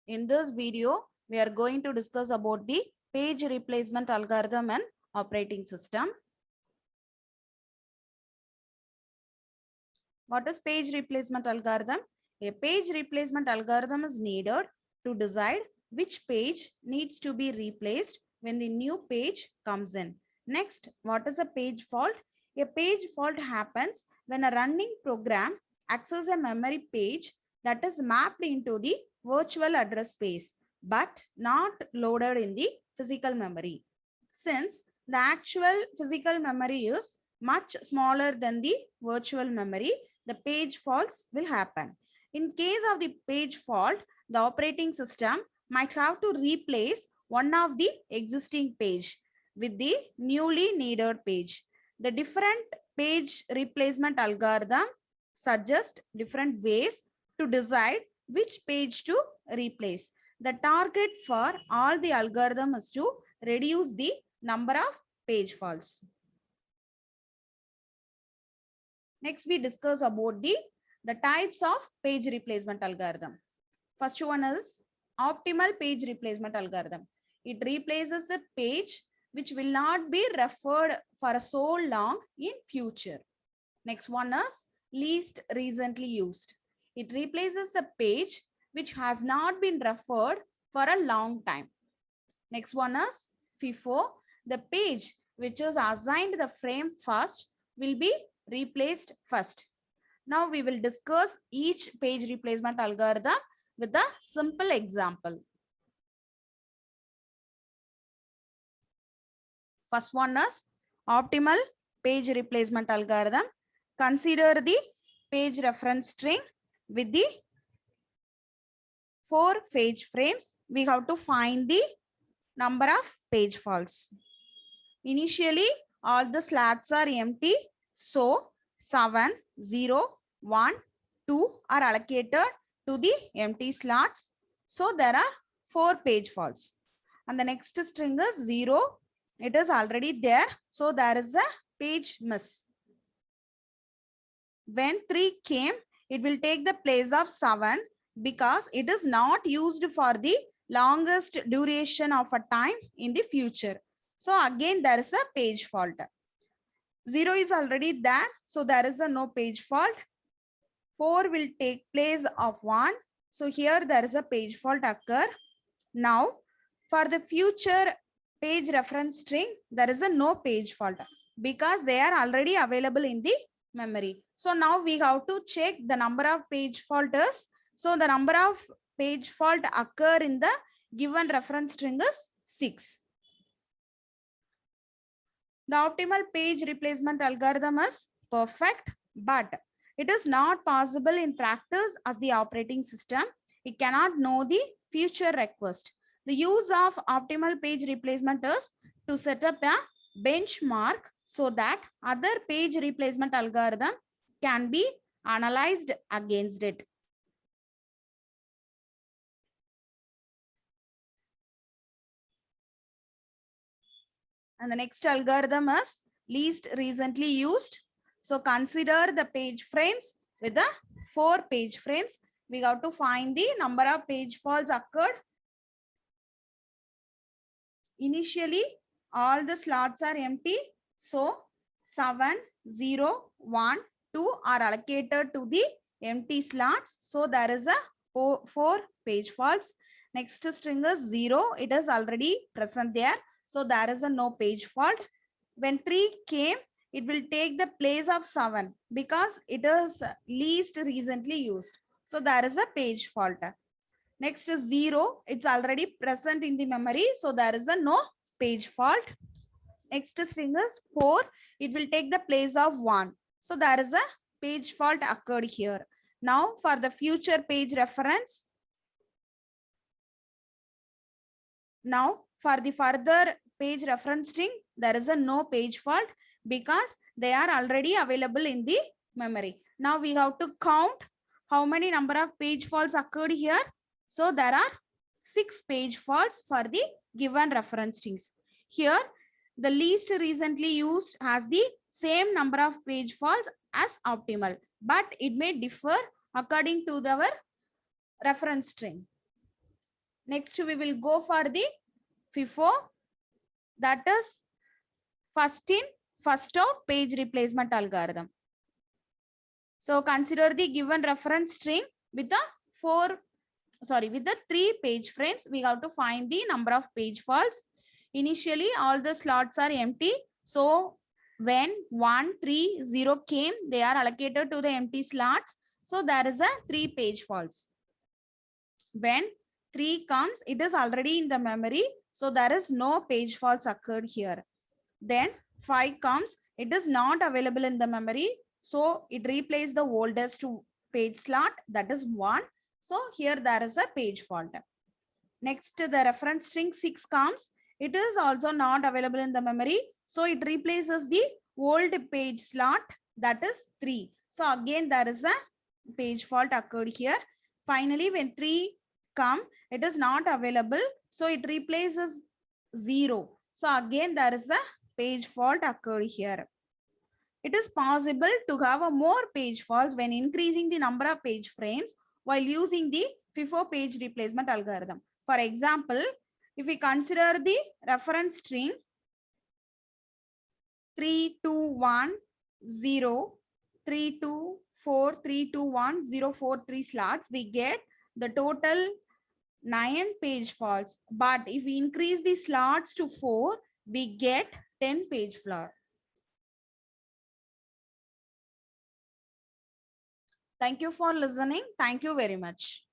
In this video, we are going to discuss about the page replacement algorithm and operating system. What is page replacement algorithm? A page replacement algorithm is needed to decide which page needs to be replaced when the new page comes in. Next, what is a page fault? A page fault happens when a running program accesses a memory page that is mapped into the virtual address space but not loaded in the physical memory. Since the actual physical memory is much smaller than the virtual memory, the page faults will happen. In case of the page fault, the operating system might have to replace one of the existing page with the newly needed page. The different page replacement algorithm suggest different ways to decide which page to replace. The target for all the algorithm is to reduce the number of page faults. Next, we discuss about the types of page replacement algorithm. First one is optimal page replacement algorithm. It replaces the page which will not be referred for so long in future. Next one is least recently used. It replaces the page which has not been referred for a long time. Next one is FIFO. The page which is assigned the frame first will be replaced first. Now we will discuss each page replacement algorithm with a simple example. First one is optimal page replacement algorithm. Consider the page reference string with the 4 page frames. We have to find the number of page faults. Initially, all the slots are empty. So 7, 0, 1, 2 are allocated to the empty slots. So there are 4 page faults. And the next string is 0. It is already there. So there is a page miss. When 3 came, it will take the place of 7 because it is not used for the longest duration of a time in the future. So again, there is a page fault. 0 is already there. So there is a no page fault. 4 will take place of 1. So here there is a page fault occur. Now for the future page reference string, there is a no page fault because they are already available in the memory. So now we have to check the number of page faults. So the number of page fault occur in the given reference string is 6. The optimal page replacement algorithm is perfect, but it is not possible in practice as the operating system. It cannot know the future request. The use of optimal page replacement is to set up a benchmark so that other page replacement algorithm can be analyzed against it. And the next algorithm is least recently used. So consider the page frames with the 4 page frames. We have to find the number of page faults occurred. Initially, all the slots are empty. So 7, 0, 1, 2 are allocated to the empty slots. So there is a 4 page faults. Next string is 0. It is already present there. So there is a no page fault. When 3 came, it will take the place of 7 because it is least recently used. So there is a page fault. Next is 0. It's already present in the memory. So there is a no page fault. Next string is 4. It will take the place of 1. So there is a page fault occurred here. Now for the future page reference. Now for the further page reference string, there is a no page fault because they are already available in the memory. Now we have to count how many number of page faults occurred here. So there are 6 page faults for the given reference strings. Here the least recently used has the same number of page faults as optimal, but it may differ according to our reference string. Next, we will go for the FIFO, that is first in, first out page replacement algorithm. So consider the given reference string with the with the 3 page frames. We have to find the number of page faults. Initially, all the slots are empty. So when 1, 3, 0 came, they are allocated to the empty slots. So there is a 3 page faults. When 3 comes, it is already in the memory. So there is no page faults occurred here. Then 5 comes, it is not available in the memory. So it replaces the oldest page slot, that is 1. So here there is a page fault. Next, the reference string 6 comes. It is also not available in the memory. So it replaces the old page slot, that is 3. So again, there is a page fault occurred here. Finally, when 3 come, it is not available. So it replaces 0. So again, there is a page fault occurred here. It is possible to have a more page faults when increasing the number of page frames while using the FIFO page replacement algorithm. For example, if we consider the reference string 3210, 324, 321, 043 slots, we get the total 9 page faults. But if we increase the slots to 4, we get 10 page fault. Thank you for listening. Thank you very much.